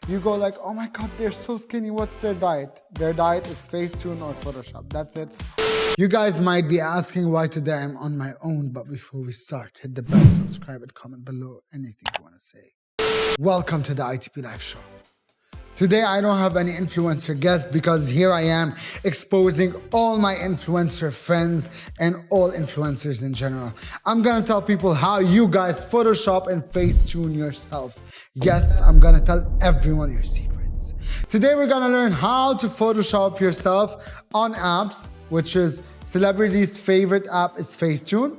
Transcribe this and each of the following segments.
You go like, oh my God, they're so skinny. What's their diet? Their diet is Facetune or Photoshop. That's it. You guys might be asking why today I'm on my own, but before we start, hit the bell, subscribe, and comment below anything you want to say. Welcome to the ITP Live Show. Today I don't have any influencer guests because here I am exposing all my influencer friends and all influencers in general. I'm gonna tell people how you guys Photoshop and Facetune yourself. Yes, I'm gonna tell everyone your secrets. Today we're gonna learn how to Photoshop yourself on apps, which is celebrities' favorite app is Facetune,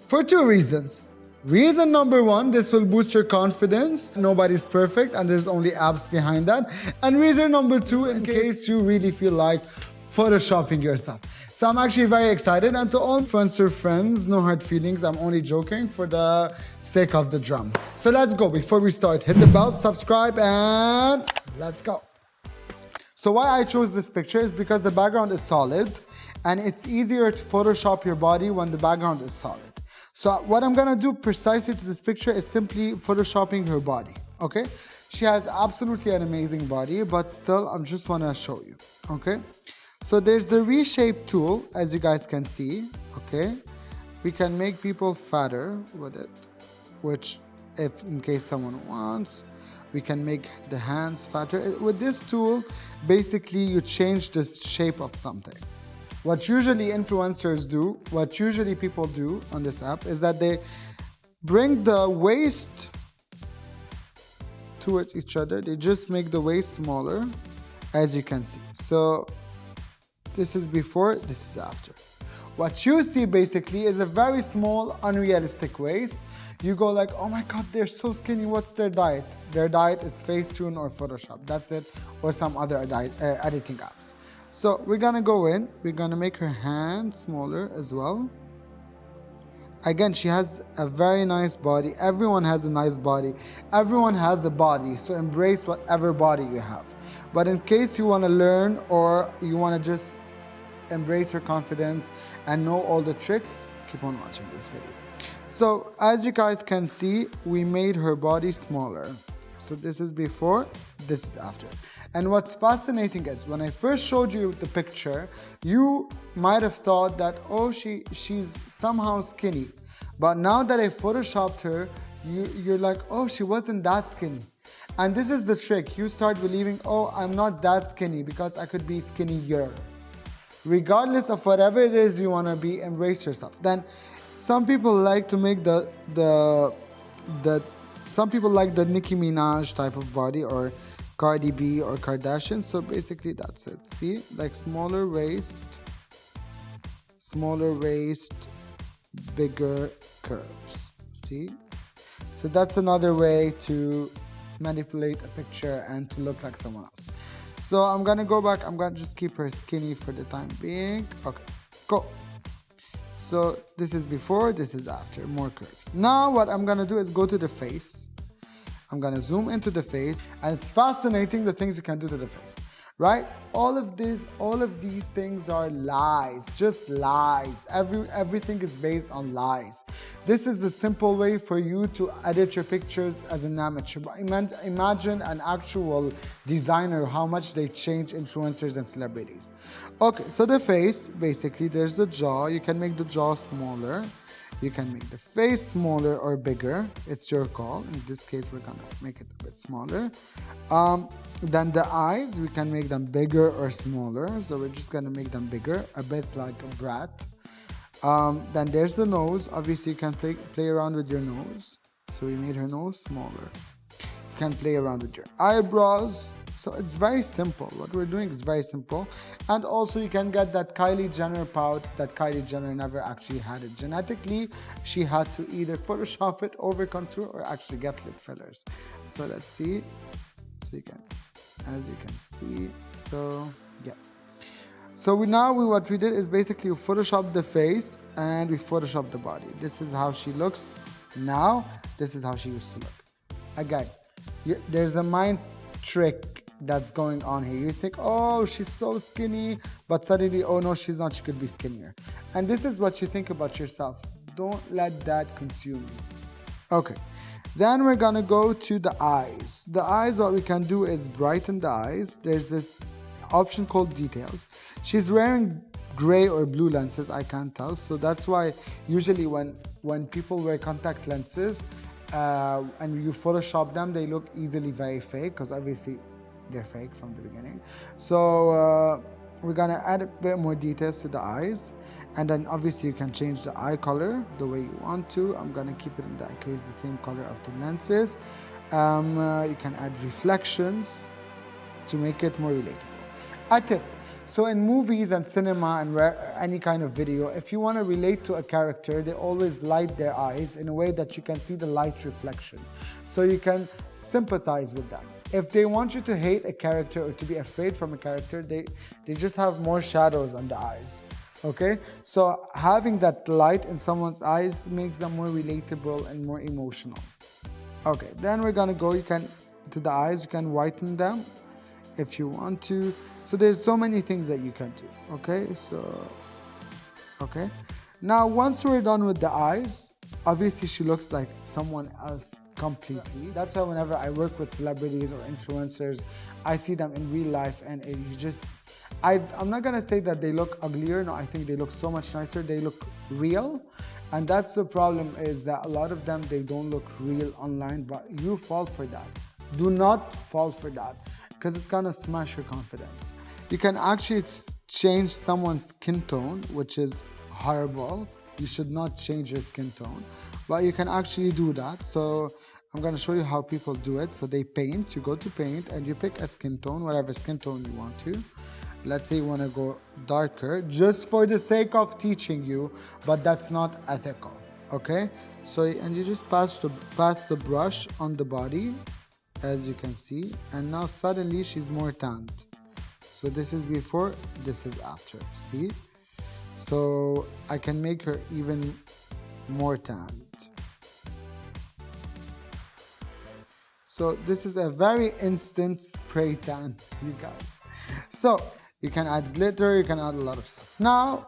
for two reasons. Reason number one, this will boost your confidence. Nobody's perfect and there's only apps behind that. And reason number two, in case you really feel like photoshopping yourself. So I'm actually very excited, and to all influencer friends, no hard feelings, I'm only joking for the sake of the drum. So let's go. Before we start, hit the bell, subscribe, and let's go. So why I chose this picture is because the background is solid and it's easier to Photoshop your body when the background is solid. So what I'm gonna do precisely to this picture is simply photoshopping her body, okay? She has absolutely an amazing body, but still, I just wanna show you, okay? So there's the Reshape tool, as you guys can see, okay? We can make people fatter with it, which if in case someone wants, we can make the hands fatter. With this tool, basically you change the shape of something. What usually influencers do, what usually people do on this app is that they bring the waist towards each other. They just make the waist smaller, as you can see. So this is before, this is after. What you see basically is a very small, unrealistic waist. You go like, oh my God, they're so skinny. What's their diet? Their diet is Facetune or Photoshop. That's it, or some other editing apps. So we're gonna go in, we're gonna make her hand smaller as well. Again, she has a very nice body. Everyone has a nice body. Everyone has a body, so embrace whatever body you have. But in case you wanna learn or you wanna just embrace her confidence and know all the tricks, keep on watching this video. So as you guys can see, we made her body smaller. So this is before, this is after. And what's fascinating is when I first showed you the picture, you might have thought that, oh, she's somehow skinny. But now that I photoshopped her, you're like, oh, she wasn't that skinny. And this is the trick. You start believing, oh, I'm not that skinny because I could be skinnier. Regardless of whatever it is you want to be, embrace yourself. Then some people like to make some people like the Nicki Minaj type of body or Cardi B or Kardashian. So basically that's it. See, like smaller waist, bigger curves. See? So that's another way to manipulate a picture and to look like someone else. So I'm gonna go back. I'm gonna just keep her skinny for the time being. Okay, go. So this is before, this is after, more curves. Now what I'm gonna do is go to the face. I'm gonna zoom into the face, and it's fascinating the things you can do to the face, right? All of these things are lies, just lies. Everything is based on lies. This is a simple way for you to edit your pictures as an amateur. But imagine an actual designer, how much they change influencers and celebrities. Okay, so the face, basically, there's the jaw. You can make the jaw smaller. You can make the face smaller or bigger. It's your call. In this case, we're gonna make it a bit smaller. Then the eyes, we can make them bigger or smaller. So we're just gonna make them bigger, a bit like a brat. Then there's the nose. Obviously, you can play around with your nose. So we made her nose smaller. You can play around with your eyebrows. So it's very simple. What we're doing is very simple. And also you can get that Kylie Jenner pout that Kylie Jenner never actually had it genetically. She had to either Photoshop it, over contour, or actually get lip fillers. So let's see. So you can, as you can see, so yeah. So what we did is basically we Photoshop the face and we Photoshop the body. This is how she looks now. This is how she used to look. Again, there's a mind trick that's going on here. You think, oh, she's so skinny, but suddenly, oh no, she's not, she could be skinnier. And this is what you think about yourself. Don't let that consume you. Okay, Then we're gonna go to the eyes. The eyes, what we can do is brighten the eyes. There's this option called details. She's wearing gray or blue lenses, I can't tell. So that's why usually when people wear contact lenses and you Photoshop them, they look easily very fake, because obviously they're fake from the beginning. So we're gonna add a bit more details to the eyes, and then obviously you can change the eye color the way you want to. I'm gonna keep it in that case the same color of the lenses. You can add reflections to make it more relatable. A tip: so in movies and cinema and any kind of video, if you want to relate to a character, they always light their eyes in a way that you can see the light reflection, so you can sympathize with them. If they want you to hate a character or to be afraid from a character, they just have more shadows on the eyes. Okay, so having that light in someone's eyes makes them more relatable and more emotional. Okay, then we're gonna go, to the eyes, you can whiten them if you want to. So there's so many things that you can do. Okay, now once we're done with the eyes, obviously she looks like someone else completely. That's why whenever I work with celebrities or influencers, I see them in real life, and I'm not gonna say that they look uglier. No, I think they look so much nicer. They look real. And that's the problem, is that a lot of them, they don't look real online, but you fall for that. Do not fall for that, because it's gonna smash your confidence. You can actually change someone's skin tone, which is horrible. You should not change your skin tone, but you can actually do that. So I'm gonna show you how people do it. So they paint, you go to paint and you pick a skin tone, whatever skin tone you want to. Let's say you wanna go darker, just for the sake of teaching you, but that's not ethical, okay? So, and you just pass the brush on the body, as you can see, and now suddenly she's more tanned. So this is before, this is after, see? So I can make her even more tanned. So this is a very instant spray tan, you guys. So you can add glitter, you can add a lot of stuff. Now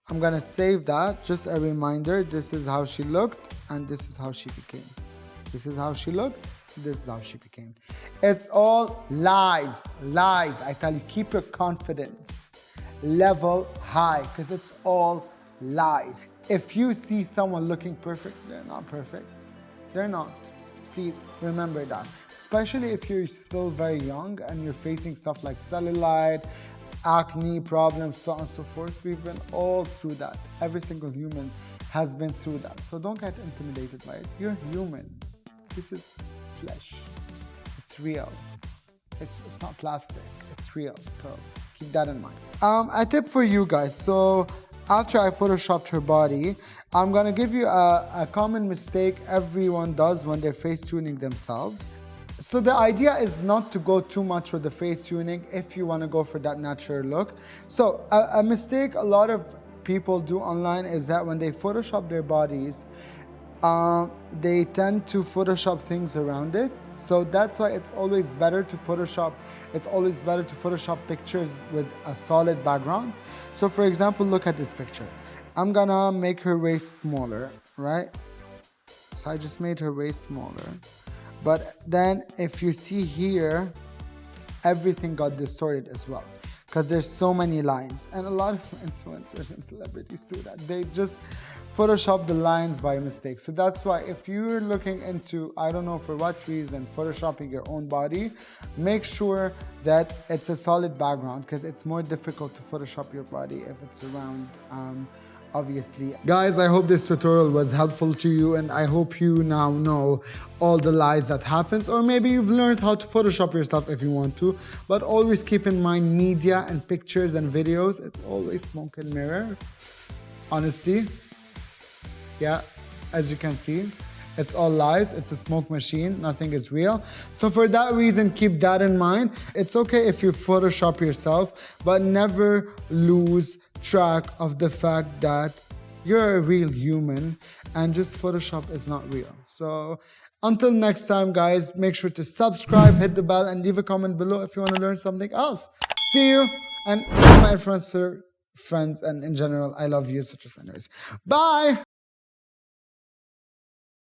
I'm gonna save that, just a reminder. This is how she looked and this is how she became. This is how she looked, this is how she became. It's all lies, lies. I tell you, keep your confidence level high, because it's all lies. If you see someone looking perfect, they're not perfect. They're not. Please remember that. Especially if you're still very young and you're facing stuff like cellulite, acne problems, so on and so forth. We've been all through that. Every single human has been through that. So don't get intimidated by it. You're human. This is flesh. It's real. It's not plastic. It's real. So keep that in mind. A tip for you guys. So after I photoshopped her body, I'm gonna give you a common mistake everyone does when they're face tuning themselves. So the idea is not to go too much with the face tuning if you want to go for that natural look. So a mistake a lot of people do online is that when they Photoshop their bodies, they tend to Photoshop things around it. So that's why it's always better to Photoshop. It's always better to Photoshop pictures with a solid background. So for example, look at this picture. I'm gonna make her waist smaller, right? So I just made her waist smaller. But then if you see here, everything got distorted as well, because there's so many lines. And a lot of influencers and celebrities do that. They just Photoshop the lines by mistake. So that's why if you're looking into, I don't know for what reason, Photoshopping your own body, make sure that it's a solid background, because it's more difficult to Photoshop your body if it's around obviously. Guys, I hope this tutorial was helpful to you, and I hope you now know all the lies that happens, or maybe you've learned how to Photoshop yourself if you want to. But always keep in mind, media and pictures and videos, it's always smoke and mirror. Honestly, yeah, as you can see, it's all lies. It's a smoke machine. Nothing is real. So for that reason, keep that in mind. It's okay if you Photoshop yourself, but never lose track of the fact that you're a real human and just Photoshop is not real. So until next time, guys, make sure to subscribe, hit the bell, and leave a comment below if you want to learn something else. See you, and tell my influencer friends, and in general, I love you such as anyways. Bye!